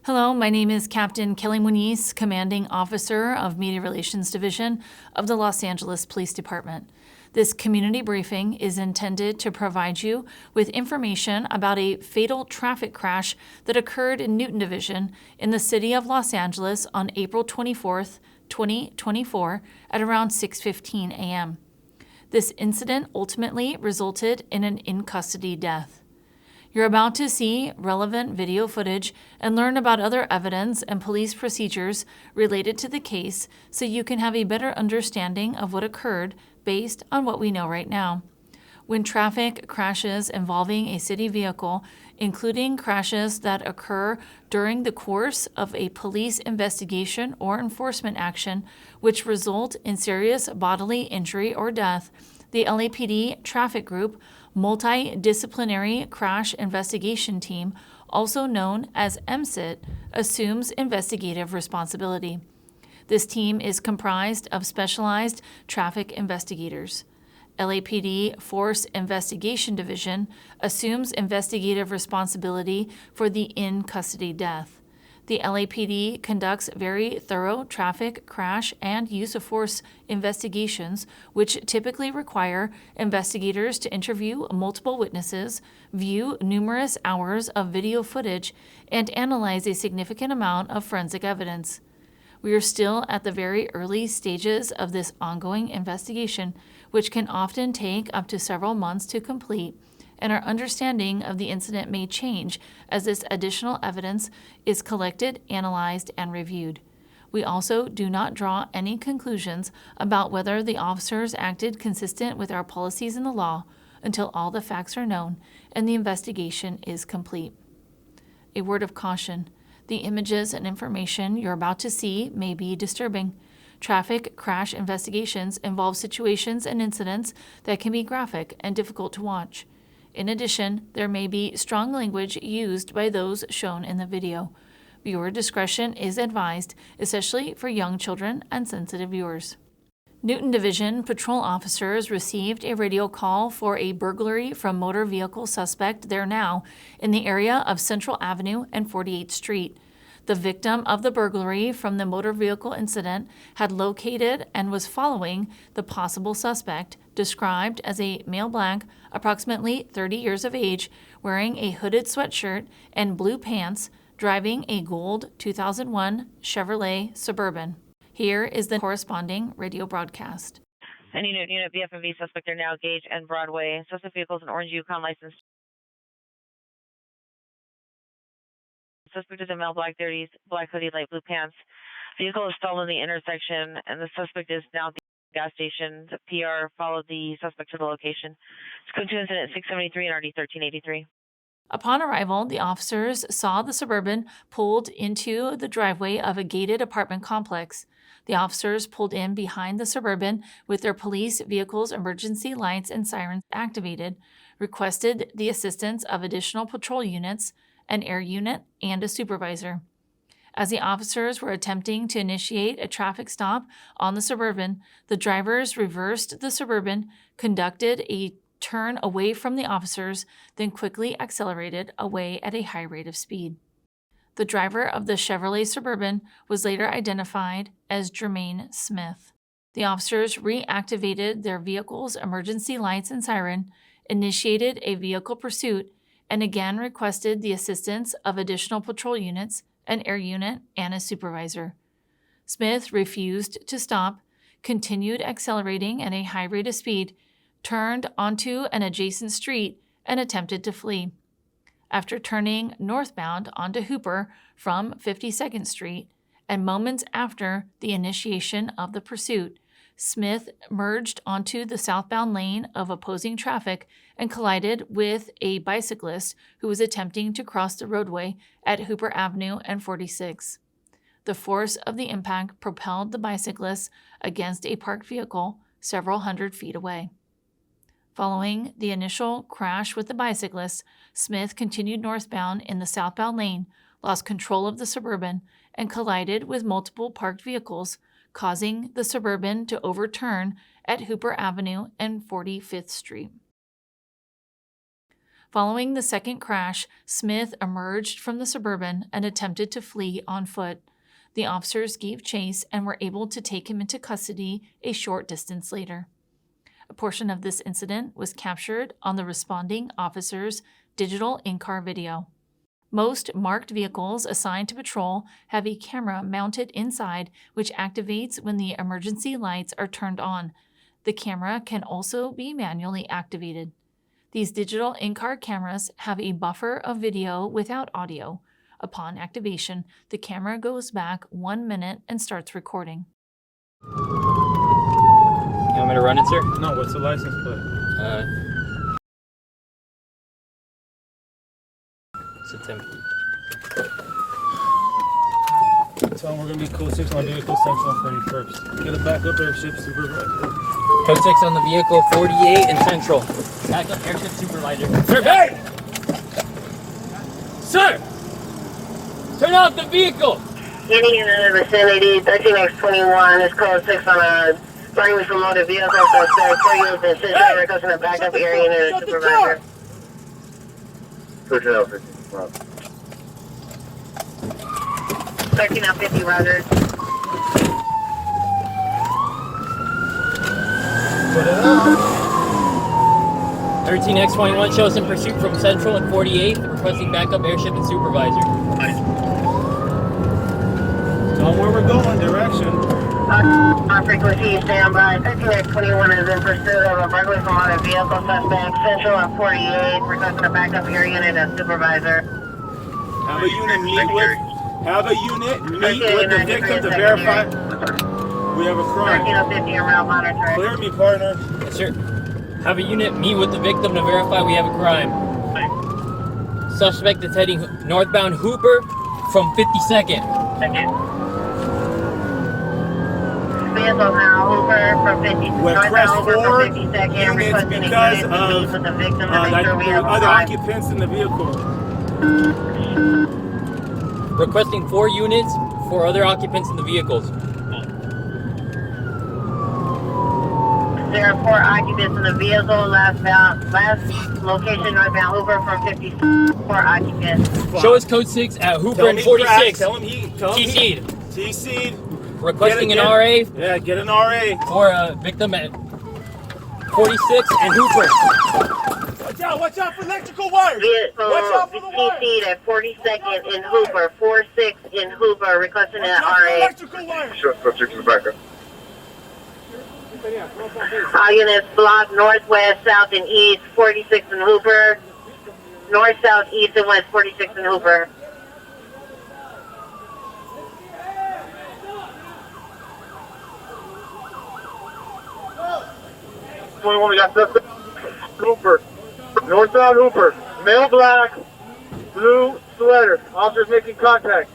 Hello, my name is Captain Kelly Muniz, Commanding Officer of Media Relations Division of the Los Angeles Police Department. This community briefing is intended to provide you with information about a fatal traffic crash that occurred in Newton Division in the city of Los Angeles on April 24th, 2024 at around 6:15 a.m. This incident ultimately resulted in an in-custody death. You're about to see relevant video footage and learn about other evidence and police procedures related to the case so you can have a better understanding of what occurred based on what we know right now. When traffic crashes involving a city vehicle, including crashes that occur during the course of a police investigation or enforcement action, which result in serious bodily injury or death, the LAPD Traffic Group Multidisciplinary Crash Investigation Team, also known as MCIT, assumes investigative responsibility. This team is comprised of specialized traffic investigators. LAPD Force Investigation Division assumes investigative responsibility for the in-custody death. The LAPD conducts very thorough traffic, crash, and use of force investigations, which typically require investigators to interview multiple witnesses, view numerous hours of video footage, and analyze a significant amount of forensic evidence. We are still at the very early stages of this ongoing investigation, which can often take up to several months to complete, and our understanding of the incident may change as this additional evidence is collected, analyzed, and reviewed. We also do not draw any conclusions about whether the officers acted consistent with our policies and the law until all the facts are known and the investigation is complete. A word of caution: the images and information you're about to see may be disturbing. Traffic crash investigations involve situations and incidents that can be graphic and difficult to watch. In addition, there may be strong language used by those shown in the video. Viewer discretion is advised, especially for young children and sensitive viewers. Newton Division patrol officers received a radio call for a burglary from motor vehicle suspect there now in the area of Central Avenue and 48th Street. The victim of the burglary from the motor vehicle incident had located and was following the possible suspect, described as a male black, approximately 30 years of age, wearing a hooded sweatshirt and blue pants, driving a gold 2001 Chevrolet Suburban. Here is the corresponding radio broadcast. Any unit BFMV suspect are now Gage and Broadway. Suspect vehicles an orange Yukon license. Suspect is a male, black 30s, black hoodie, light blue pants. Vehicle is stalled in the intersection, and the suspect is now at the gas station. The PR followed the suspect to the location. It's code 2 incident 673 and RD 1383. Upon arrival, the officers saw the Suburban pulled into the driveway of a gated apartment complex. The officers pulled in behind the Suburban with their police vehicle's emergency lights and sirens activated, requested the assistance of additional patrol units, an air unit, and a supervisor. As the officers were attempting to initiate a traffic stop on the Suburban, the drivers reversed the Suburban, conducted a turn away from the officers, then quickly accelerated away at a high rate of speed. The driver of the Chevrolet Suburban was later identified as Jermaine Smith. The officers reactivated their vehicle's emergency lights and siren, initiated a vehicle pursuit, and again requested the assistance of additional patrol units, an air unit, and a supervisor. Smith refused to stop, continued accelerating at a high rate of speed, turned onto an adjacent street, and attempted to flee. After turning northbound onto Hooper from 52nd Street, and moments after the initiation of the pursuit, Smith merged onto the southbound lane of opposing traffic and collided with a bicyclist who was attempting to cross the roadway at Hooper Avenue and 46. The force of the impact propelled the bicyclist against a parked vehicle several hundred feet away. Following the initial crash with the bicyclist, Smith continued northbound in the southbound lane, lost control of the Suburban, and collided with multiple parked vehicles, causing the Suburban to overturn at Hooper Avenue and 45th Street. Following the second crash, Smith emerged from the Suburban and attempted to flee on foot. The officers gave chase and were able to take him into custody a short distance later. A portion of this incident was captured on the responding officer's digital in-car video. Most marked vehicles assigned to patrol have a camera mounted inside which activates when the emergency lights are turned on. The camera can also be manually activated. These digital in-car cameras have a buffer of video without audio. Upon activation, the camera goes back 1 minute and starts recording. You want me to run it, sir? No, what's the license plate? It's a 10 feet. Tell them we're gonna be code 6 on vehicle central on 31st. Get a backup airship supervisor. Code 6 on the vehicle, 48 and central. Backup airship supervisor. Sir, hey! Sir! Turn off the vehicle! Getting in the vicinity, 13X21 is code 6 on a running from motor vehicle, so it's 4 units in Cincinnati, requesting a backup area and a supervisor. 13L50, roger. Put it out. 13X21 shows in pursuit from central and 48, requesting backup airship and supervisor. Tell them where we're going, direction. On frequency, stand by. 13X21 is in pursuit of a burglary from motor vehicle suspect, central on 48, requesting a backup area and a supervisor. Have a unit meet with the victim to verify we have a crime. 13L50 around monitor. Clear me, partner. Yes, sir. Have a unit meet with the victim to verify we have a crime. Suspect is heading northbound Hooper from 52nd. Second. Vehicle now Hooper from 50. We're crest 4 52nd, units requesting because a of meet with the victim to make sure we have a other crime. occupants in the vehicle. Requesting 4 units for other occupants in the vehicles. There are 4 occupants in the vehicle. Last location northbound Hooper from 54 occupants. Show us code 6 at Hooper and 46. Tell him he. TC'd. TC'd. Requesting an RA Yeah, get an RA. for a victim at 46 and Hooper. Watch out for electrical wires. Watch out for the wires. TC'd at 42nd in Hooper, 46 in Hooper, requesting an RA. Electrical wires. Short subject to the backup. All units block northwest, south, and east, 46 in Hooper. North, south, east, and west, 46 in Hooper. We got suspect. Hooper. Northbound Hooper. Male black. Blue sweater. Officers making contact.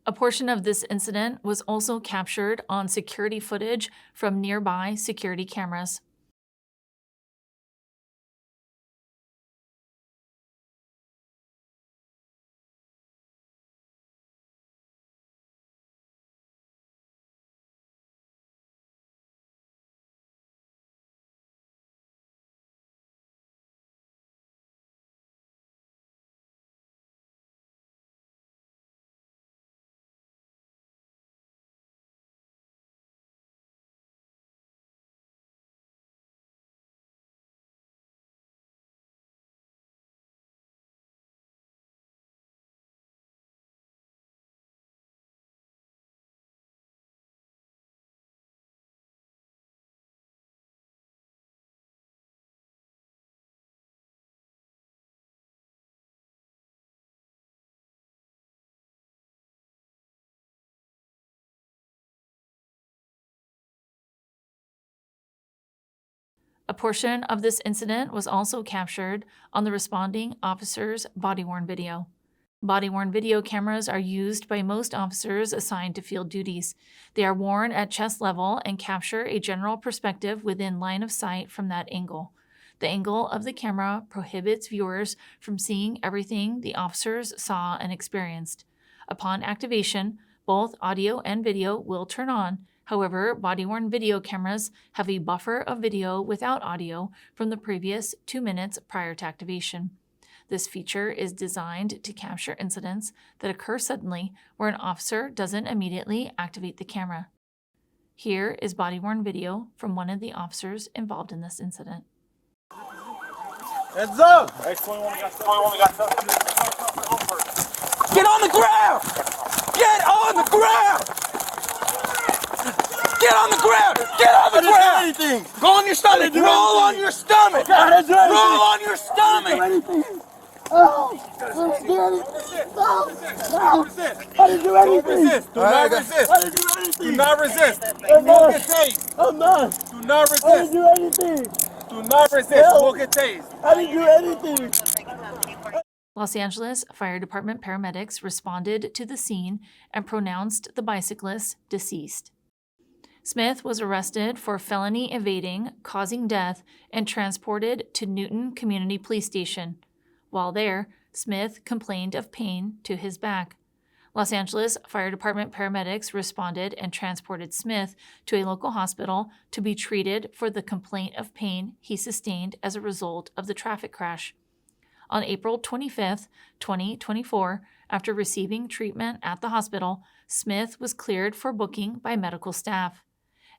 A portion of this incident was also captured on security footage from nearby security cameras. A portion of this incident was also captured on the responding officer's body-worn video. Body-worn video cameras are used by most officers assigned to field duties. They are worn at chest level and capture a general perspective within line of sight from that angle. The angle of the camera prohibits viewers from seeing everything the officers saw and experienced. Upon activation, both audio and video will turn on. However, body-worn video cameras have a buffer of video without audio from the previous 2 minutes prior to activation. This feature is designed to capture incidents that occur suddenly where an officer doesn't immediately activate the camera. Here is body-worn video from one of the officers involved in this incident. Heads up! X21 got something. Get on the ground! Get on the ground! Get on the ground! Get on the ground! Anything! Go on your stomach! Roll on your stomach! Roll on your stomach! I didn't do anything! Do not resist! I didn't do anything! Do not resist! We'll get tased! I'm not! Do not resist! I didn't do anything! Do not resist! We'll get tased! I didn't do anything! Los Angeles Fire Department paramedics responded to the scene and pronounced the bicyclist deceased. Smith was arrested for felony evading, causing death, and transported to Newton Community Police Station. While there, Smith complained of pain to his back. Los Angeles Fire Department paramedics responded and transported Smith to a local hospital to be treated for the complaint of pain he sustained as a result of the traffic crash. On April 25, 2024, after receiving treatment at the hospital, Smith was cleared for booking by medical staff.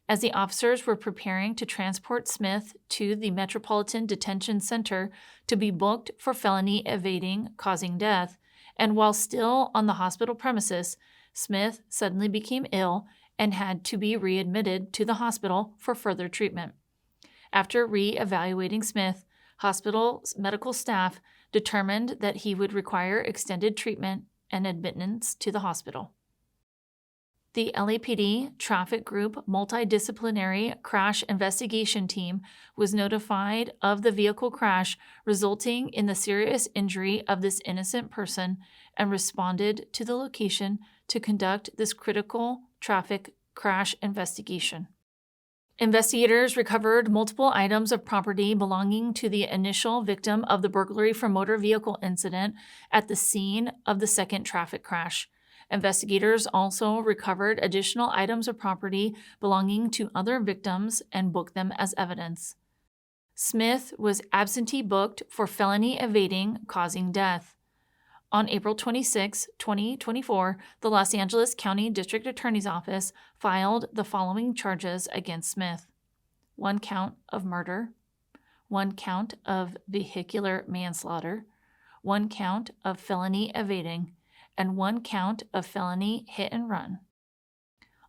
As the officers were preparing to transport Smith to the Metropolitan Detention Center to be booked for felony evading, causing death, and while still on the hospital premises, Smith suddenly became ill and had to be readmitted to the hospital for further treatment. After re-evaluating Smith, hospital medical staff determined that he would require extended treatment and admittance to the hospital. The LAPD Traffic Group Multidisciplinary Crash Investigation Team was notified of the vehicle crash resulting in the serious injury of this innocent person and responded to the location to conduct this critical traffic crash investigation. Investigators recovered multiple items of property belonging to the initial victim of the burglary from motor vehicle incident at the scene of the second traffic crash. Investigators also recovered additional items of property belonging to other victims and booked them as evidence. Smith was absentee booked for felony evading, causing death. On April 26, 2024, the Los Angeles County District Attorney's Office filed the following charges against Smith: 1 count of murder, 1 count of vehicular manslaughter, 1 count of felony evading, and 1 count of felony hit and run.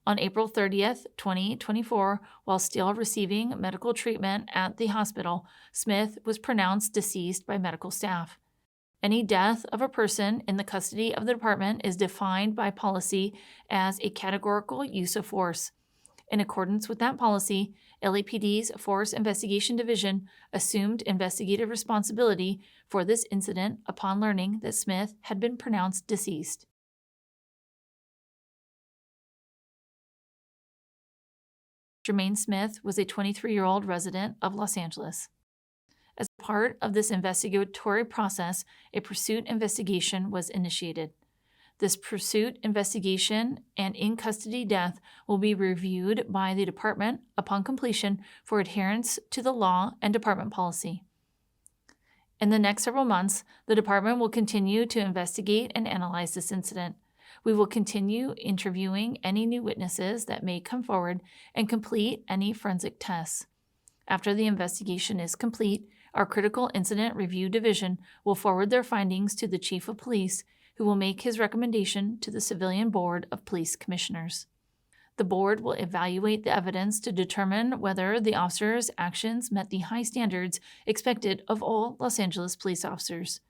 On April 30th, 2024, while still receiving medical treatment at the hospital, Smith was pronounced deceased by medical staff. Any death of a person in the custody of the department is defined by policy as a categorical use of force. In accordance with that policy, LAPD's Force Investigation Division assumed investigative responsibility for this incident upon learning that Smith had been pronounced deceased. Jermaine Smith was a 23-year-old resident of Los Angeles. As part of this investigatory process, a pursuit investigation was initiated. This pursuit investigation and in-custody death will be reviewed by the department upon completion for adherence to the law and department policy. In the next several months, the department will continue to investigate and analyze this incident. We will continue interviewing any new witnesses that may come forward and complete any forensic tests. After the investigation is complete, our Critical Incident Review Division will forward their findings to the Chief of Police, who will make his recommendation to the Civilian Board of Police Commissioners. The board will evaluate the evidence to determine whether the officer's actions met the high standards expected of all Los Angeles police officers.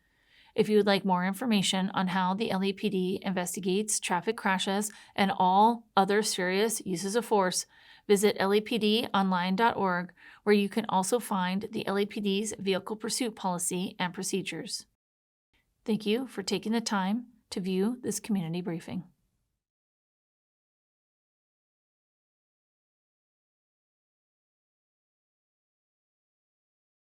If you would like more information on how the LAPD investigates traffic crashes and all other serious uses of force, visit lapdonline.org, where you can also find the LAPD's vehicle pursuit policy and procedures. Thank you for taking the time to view this community briefing.